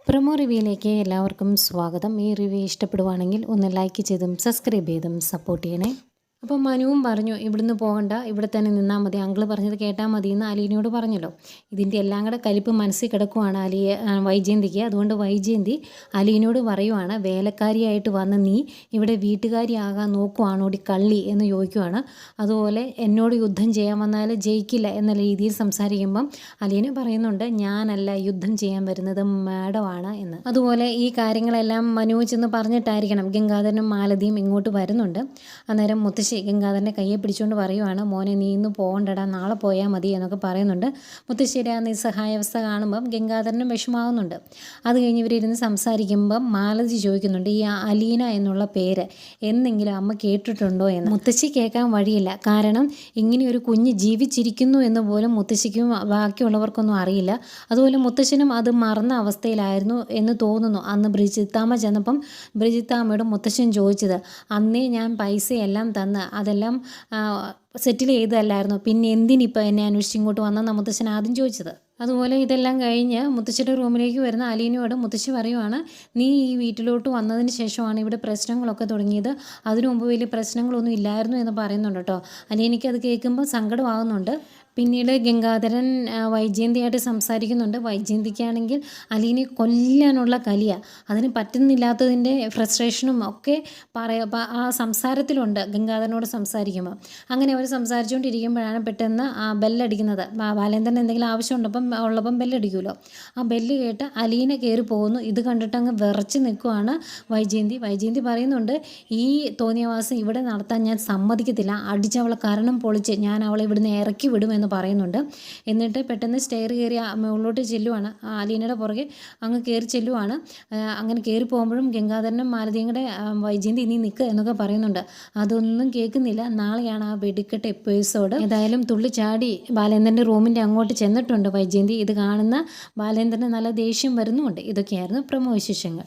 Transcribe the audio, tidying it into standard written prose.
Promo റിവ്യൂയിലേക്ക് എല്ലാവർക്കും സ്വാഗതം. ഈ റിവ്യൂ ഇഷ്ടപ്പെടുവാണെങ്കിൽ ഒന്ന് ലൈക്ക് ചെയ്തും സബ്സ്ക്രൈബ് ചെയ്തും സപ്പോർട്ട് ചെയ്യണേ. അപ്പം മനുവും പറഞ്ഞു, ഇവിടുന്ന് പോകണ്ട, ഇവിടെ തന്നെ നിന്നാൽ മതി, അങ്കിള് പറഞ്ഞത് കേട്ടാൽ മതി എന്ന് അലീനയോട് പറഞ്ഞല്ലോ. ഇതിൻ്റെ എല്ലാം കൂടെ കലിപ്പ് മനസ്സിൽ കിടക്കുവാണ് വൈജയന്തിക്ക്. അതുകൊണ്ട് വൈജയന്തി അലീനയോട് പറയുവാണ്, വേലക്കാരിയായിട്ട് വന്ന് നീ ഇവിടെ വീട്ടുകാരിയാകാൻ നോക്കുവാണോടി കള്ളി എന്ന് ചോദിക്കുവാണ്. അതുപോലെ എന്നോട് യുദ്ധം ചെയ്യാൻ വന്നാൽ ജയിക്കില്ല എന്ന രീതിയിൽ സംസാരിക്കുമ്പം അലീന പറയുന്നുണ്ട്, ഞാനല്ല യുദ്ധം ചെയ്യാൻ വരുന്നത്, മാഡമാണ് എന്ന്. അതുപോലെ ഈ കാര്യങ്ങളെല്ലാം മനു ചെന്ന് പറഞ്ഞിട്ടായിരിക്കണം ഗംഗാധരനും മാലതിയും ഇങ്ങോട്ട് വരുന്നുണ്ട്. അന്നേരം മുത്തശ്ശി ഗംഗാധരൻ്റെ കയ്യെ പിടിച്ചുകൊണ്ട് പറയുവാണ്, മോനെ നീ ഇന്ന് പോകണ്ടടാ, നാളെ പോയാൽ മതി എന്നൊക്കെ പറയുന്നുണ്ട്. മുത്തശ്ശിയുടെ ആ നിസ്സഹായാവസ്ഥ കാണുമ്പം ഗംഗാധരനും വിഷമാവുന്നുണ്ട്. അത് കഴിഞ്ഞ് ഇവരിരുന്ന് സംസാരിക്കുമ്പം മാലതി ചോദിക്കുന്നുണ്ട്, ഈ അലീന എന്നുള്ള പേര് എന്നെങ്കിലും അമ്മ കേട്ടിട്ടുണ്ടോ എന്ന്. മുത്തശ്ശി കേൾക്കാൻ വഴിയില്ല. കാരണം ഇങ്ങനെ ഒരു കുഞ്ഞ് ജീവിച്ചിരിക്കുന്നു എന്ന് പോലും മുത്തശ്ശിക്കും ബാക്കിയുള്ളവർക്കൊന്നും അറിയില്ല. അതുപോലെ മുത്തശ്ശനും അത് മറന്ന അവസ്ഥയിലായിരുന്നു എന്ന് തോന്നുന്നു. അന്ന് ബ്രിജിത്താമ്മ ചെന്നപ്പം ബ്രിജിത്താമ്മയോട് മുത്തശ്ശൻ ചോദിച്ചത്, അന്നേ ഞാൻ പൈസയെല്ലാം തന്ന് അതെല്ലാം സെറ്റിൽ ചെയ്തതല്ലായിരുന്നു, പിന്നെ എന്തിനിപ്പോൾ എന്നെ അന്വേഷിച്ച് ഇങ്ങോട്ട് വന്നെന്നാണ് മുത്തശ്ശൻ ആദ്യം ചോദിച്ചത്. അതുപോലെ ഇതെല്ലാം കഴിഞ്ഞ് മുത്തശ്ശിയുടെ റൂമിലേക്ക് വരുന്ന അലീനയോട് മുത്തശ്ശി പറയുവാണ്, നീ ഈ വീട്ടിലോട്ട് വന്നതിന് ശേഷമാണ് ഇവിടെ പ്രശ്നങ്ങളൊക്കെ തുടങ്ങിയത്, അതിനു മുമ്പ് വലിയ പ്രശ്നങ്ങളൊന്നും ഇല്ലായിരുന്നു എന്ന് പറയുന്നുണ്ട് കേട്ടോ. അലീനയ്ക്ക് അത് കേൾക്കുമ്പോൾ സങ്കടമാകുന്നുണ്ട്. പിന്നീട് ഗംഗാധരൻ വൈജയന്തിയായിട്ട് സംസാരിക്കുന്നുണ്ട്. വൈജയന്തിക്കാണെങ്കിൽ അലീനെ കൊല്ലാനുള്ള കലിയ, അതിന് പറ്റുന്നില്ലാത്തതിൻ്റെ ഫ്രസ്ട്രേഷനും ഒക്കെ ആ സംസാരത്തിലുണ്ട് ഗംഗാധരനോട് സംസാരിക്കുമ്പോൾ. അങ്ങനെ അവർ സംസാരിച്ചുകൊണ്ടിരിക്കുമ്പോഴാണ് പെട്ടെന്ന് ആ ബെല്ലടിക്കുന്നത്. ബാലേന്ദ്രൻ എന്തെങ്കിലും ഉള്ളപ്പം ബെല്ലടിക്കുമല്ലോ. ആ ബെല്ല് കേട്ട് അലീന കയറി പോകുന്നു. ഇത് കണ്ടിട്ട് അങ്ങ് വിറച്ച് നിൽക്കുവാണ് വൈജയന്തി പറയുന്നുണ്ട്, ഈ തോന്നിയവാസം ഇവിടെ നടത്താൻ ഞാൻ സമ്മതിക്കത്തില്ല, അടിച്ചവളെ കാരണം പൊളിച്ച് ഞാൻ അവളെ ഇവിടുന്ന് ഇറക്കി വിടും എന്ന് പറയുന്നുണ്ട്. എന്നിട്ട് പെട്ടെന്ന് സ്റ്റെയർ കയറി മുകളിലോട്ട് ചെല്ലുവാണ്. അലീനയുടെ പുറകെ അങ്ങ് കയറി ചെല്ലുവാണ്. അങ്ങനെ കയറി പോകുമ്പോഴും ഗംഗാധരനും മാലതിയും കൂടെ വൈജയന്തി ഇനി നിൽക്കുക എന്നൊക്കെ പറയുന്നുണ്ട്. അതൊന്നും കേൾക്കുന്നില്ല. നാളെയാണ് ആ വെടിക്കെട്ട് എപ്പിസോഡ്. ഏതായാലും തുള്ളി ചാടി ബാലേന്ദ്രൻ്റെ റൂമിൻ്റെ അങ്ങോട്ട് ചെന്നിട്ടുണ്ട് വൈജയന്തി. ഇത് കാണുന്ന ബാലേന്ദ്രന് നല്ല ദേഷ്യം വരുന്നുമുണ്ട്. ഇതൊക്കെയായിരുന്നു പ്രമോ വിശേഷങ്ങൾ.